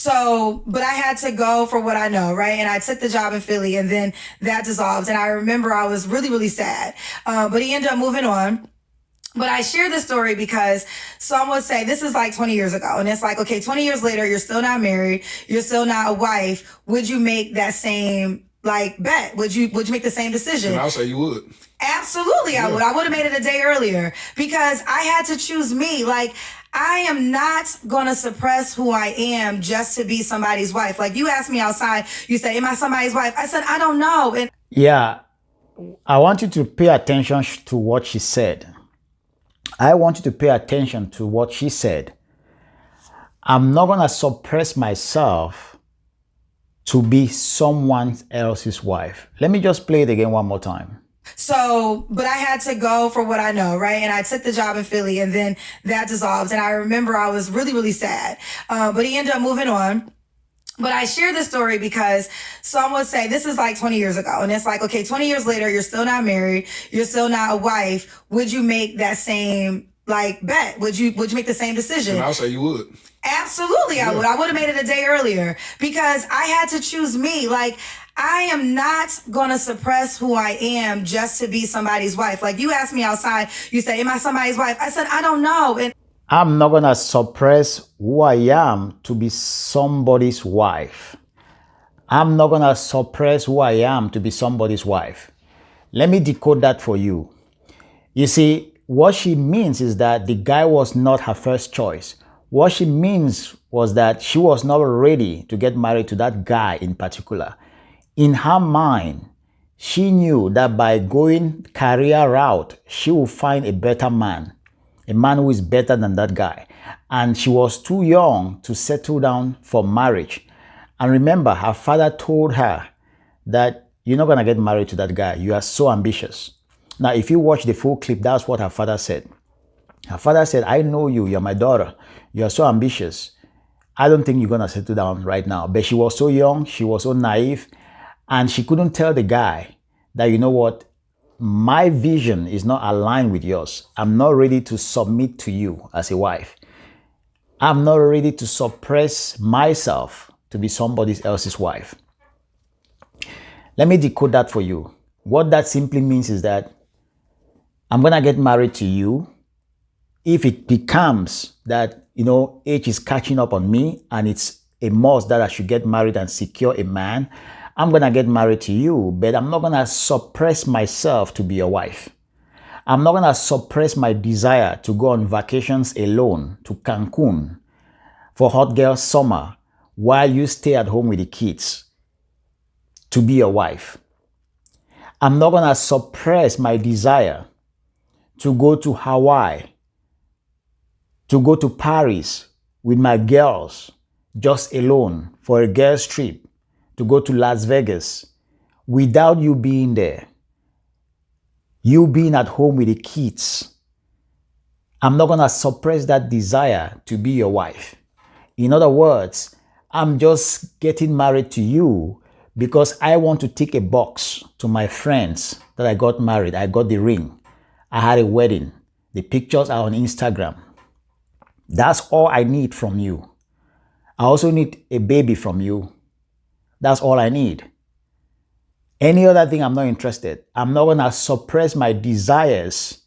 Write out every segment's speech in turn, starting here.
So, but I had to go for what I know, right? And I took the job in Philly, and then that dissolved. And I remember I was really, really sad. But he ended up moving on. But I share this story because some would say this is like 20 years ago. And it's like, okay, 20 years later, you're still not married. You're still not a wife. Would you make that same like bet? Would you make the same decision? And I'll say you would. Absolutely, I would. I would have made it a day earlier because I had to choose me. Like, I am not going to suppress who I am just to be somebody's wife. Like, you asked me outside, you said, am I somebody's wife? I said, I don't know. And Yeah, I want you to pay attention to what she said. I want you to pay attention to what she said. I'm not going to suppress myself to be someone else's wife. Let me just play it again one more time. so, but I had to go for what I know, right? And I took the job in Philly, and then that dissolved. And I remember I was really, really sad. But he ended up moving on. But I share this story because some would say this is like 20 years ago. And it's like, okay, 20 years later, you're still not married. You're still not a wife. Would you make that same like bet? Would you make the same decision? And I'll say you would. Absolutely, I would. I would have made it a day earlier because I had to choose me. Like, I am not going to suppress who I am just to be somebody's wife. Like, you asked me outside, you said, am I somebody's wife? I said, I don't know. And I'm not going to suppress who I am to be somebody's wife. I'm not going to suppress who I am to be somebody's wife. Let me decode that for you. You see, what she means is that the guy was not her first choice. What she means was that she was not ready to get married to that guy in particular. In her mind, she knew that by going career route, she would find a better man, a man who is better than that guy. And she was too young to settle down for marriage. And remember, her father told her that you're not going to get married to that guy. You are so ambitious. Now, if you watch the full clip, that's what her father said. Her father said, I know you, you're my daughter. You're so ambitious. I don't think you're going to settle down right now. But she was so young, she was so naive, and she couldn't tell the guy that, you know what, my vision is not aligned with yours. I'm not ready to submit to you as a wife. I'm not ready to suppress myself to be somebody else's wife. Let me decode that for you. What that simply means is that I'm going to get married to you if it becomes that, age is catching up on me and it's a must that I should get married and secure a man. I'm going to get married to you, but I'm not going to suppress myself to be your wife. I'm not going to suppress my desire to go on vacations alone to Cancun for hot girl summer while you stay at home with the kids to be your wife. I'm not going to suppress my desire to go to Hawaii, to go to Paris with my girls just alone for a girls trip, to go to Las Vegas without you being there, you being at home with the kids. I'm not going to suppress that desire to be your wife. In other words, I'm just getting married to you because I want to tick a box to my friends that I got married. I got the ring. I had a wedding. The pictures are on Instagram. That's all I need from you. I also need a baby from you. That's all I need. Any other thing, I'm not interested. I'm not going to suppress my desires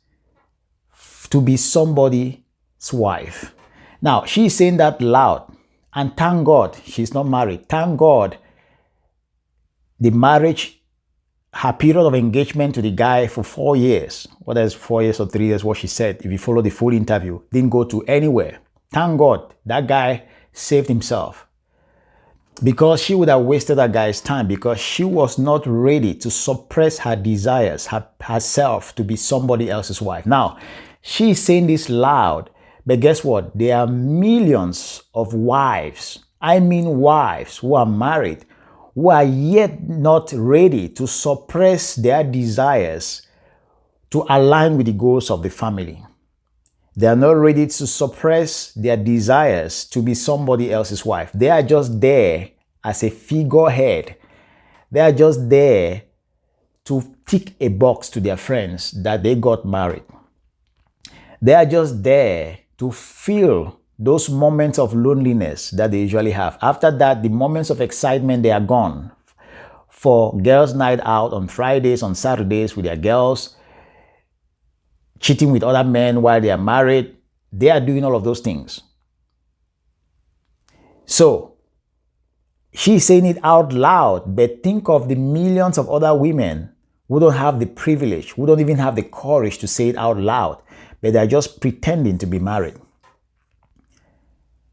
to be somebody's wife. Now, she's saying that loud. And thank God she's not married. Thank God the marriage, her period of engagement to the guy for 4 years, whether it's 4 years or 3 years, what she said, if you follow the full interview, didn't go to anywhere. Thank God that guy saved himself. Because she would have wasted that guy's time because she was not ready to suppress her desires, herself to be somebody else's wife. Now, she's saying this loud, but guess what? There are millions of wives, I mean wives who are married, who are yet not ready to suppress their desires to align with the goals of the family. They are not ready to suppress their desires to be somebody else's wife. They are just there as a figurehead. They are just there to tick a box to their friends that they got married. They are just there to fill those moments of loneliness that they usually have. After that, the moments of excitement, they are gone. For girls' night out on Fridays, on Saturdays with their girls, cheating with other men while they are married, they are doing all of those things. So, she's saying it out loud, but think of the millions of other women who don't have the privilege, who don't even have the courage to say it out loud, but they're just pretending to be married.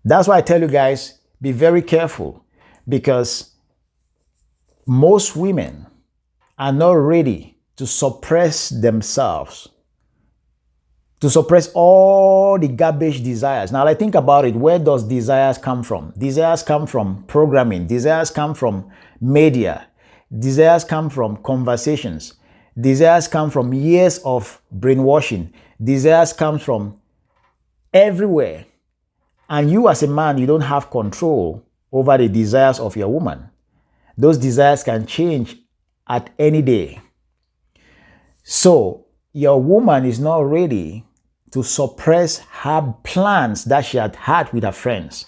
That's why I tell you guys, be very careful, because most women are not ready to suppress themselves, to suppress all the garbage desires. Now, I think about it, where does desires come from? Desires come from programming. Desires come from media. Desires come from conversations. Desires come from years of brainwashing. Desires come from everywhere. And you as a man, you don't have control over the desires of your woman. Those desires can change at any day. So your woman is not ready to suppress her plans that she had had with her friends.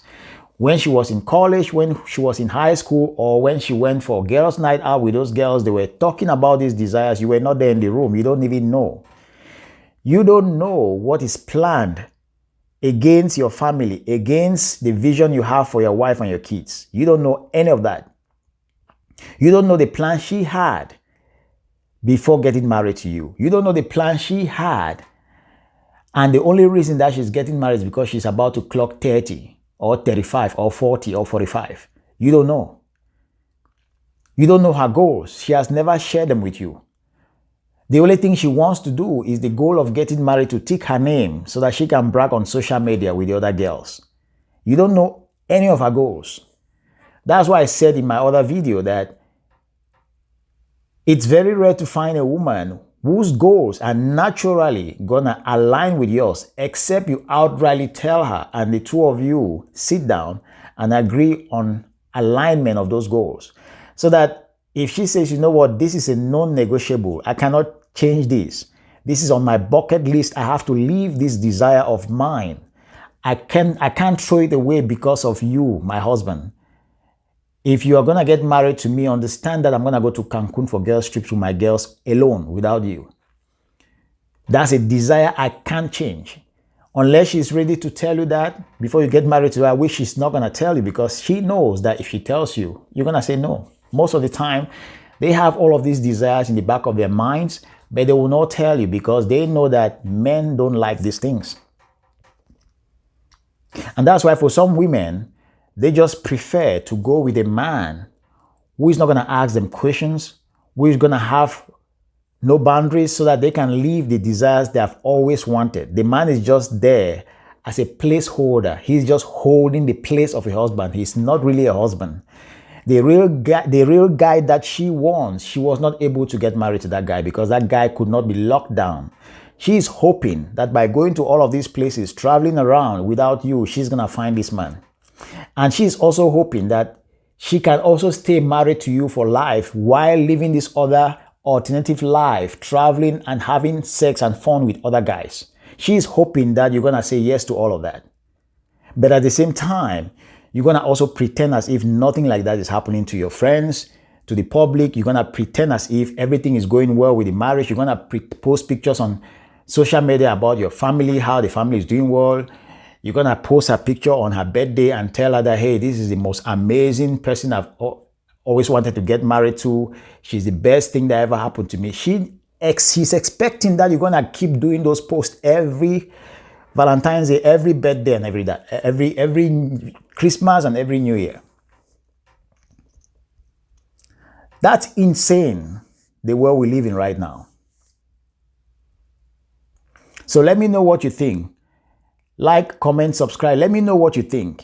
When she was in college, when she was in high school, or when she went for girls' night out with those girls, they were talking about these desires. You were not there in the room. You don't even know. You don't know what is planned against your family, against the vision you have for your wife and your kids. You don't know any of that. You don't know the plan she had before getting married to you. You don't know the plan she had. And the only reason that she's getting married is because she's about to clock 30 or 35 or 40 or 45. You don't know. You don't know her goals. She has never shared them with you. The only thing she wants to do is the goal of getting married to tick her name so that she can brag on social media with the other girls. You don't know any of her goals. That's why I said in my other video that it's very rare to find a woman whose goals are naturally gonna align with yours, except you outrightly tell her and the two of you sit down and agree on alignment of those goals. So that if she says, you know what, this is a non-negotiable, I cannot change this. This is on my bucket list. I have to leave this desire of mine. I can't throw it away because of you, my husband. If you are going to get married to me, understand that I'm going to go to Cancun for girls' trips with my girls alone without you. That's a desire I can't change. Unless she's ready to tell you that before you get married to her, which she's not going to tell you, because she knows that if she tells you, you're going to say no. Most of the time, they have all of these desires in the back of their minds, but they will not tell you because they know that men don't like these things. And that's why for some women, they just prefer to go with a man who is not going to ask them questions, who is going to have no boundaries, so that they can live the desires they have always wanted. The man is just there as a placeholder. He's just holding the place of a husband. He's not really a husband. The real guy that she wants, she was not able to get married to that guy because that guy could not be locked down. She's hoping that by going to all of these places, traveling around without you, she's going to find this man. And she's also hoping that she can also stay married to you for life while living this other alternative life, traveling and having sex and fun with other guys. She's hoping that you're going to say yes to all of that. But at the same time, you're going to also pretend as if nothing like that is happening to your friends, to the public. You're going to pretend as if everything is going well with the marriage. You're going to post pictures on social media about your family, how the family is doing well. You're going to post a picture on her birthday and tell her that, hey, this is the most amazing person I've always wanted to get married to. She's the best thing that ever happened to me. She's expecting that you're going to keep doing those posts every Valentine's Day, every birthday, and every Christmas and every New Year. That's insane, the world we live in right now. So let me know what you think. Like, comment, subscribe. Let me know what you think.